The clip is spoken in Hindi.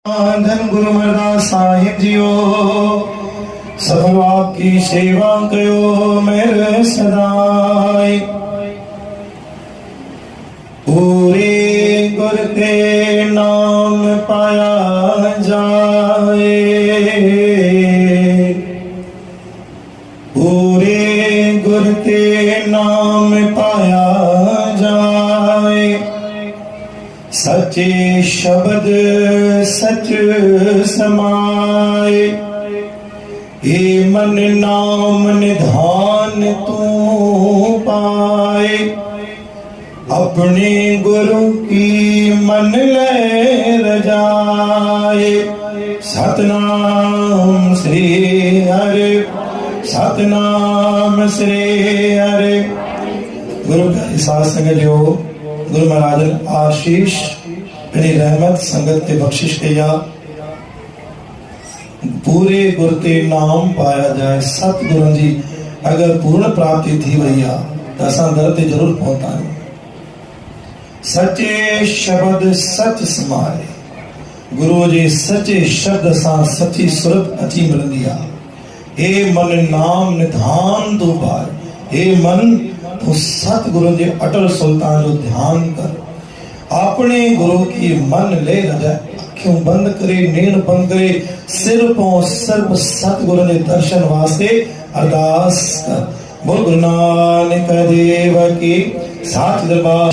धन गुरु अमरदास साहिब जियो सफल आपकी सेवा कयो मेरे सदाई। पूरे गुर के नाम पाया जाए, पूरे गुर के नाम पाया जाए। सच्चे शब्द सच समाए, हे मन नाम निधान तू पाए। अपने गुरु की मन ले रजाए। सतनाम श्री हरि, सतनाम श्री हरि। गुरु का एहसास संग जो गुरु महाराज आशीष मेरी रहमत संगत के बख्शिश के या पूरे गुरु के नाम पाया जाए। सतगुरु जी अगर पूर्ण प्राप्ति थी भैया तो असा दर ते जरूर पहुंचा। सच्चे शब्द सच समाए, गुरु जी सच्चे शब्द सा सच्ची सुरत अची मिलंदी आ। हे मन नाम निधान तू पाए, हे मन तो सतगुरु जी अटल सुल्तान जो ध्यान कर। अपने गुरु की मन ले जाए, अखियों बंद करे, नींद बंद करे, सिर पौ सिर्फ सतगुरु ने दर्शन वास्ते अरदास कर। बोल गुरु नानक देव की साच दरबार।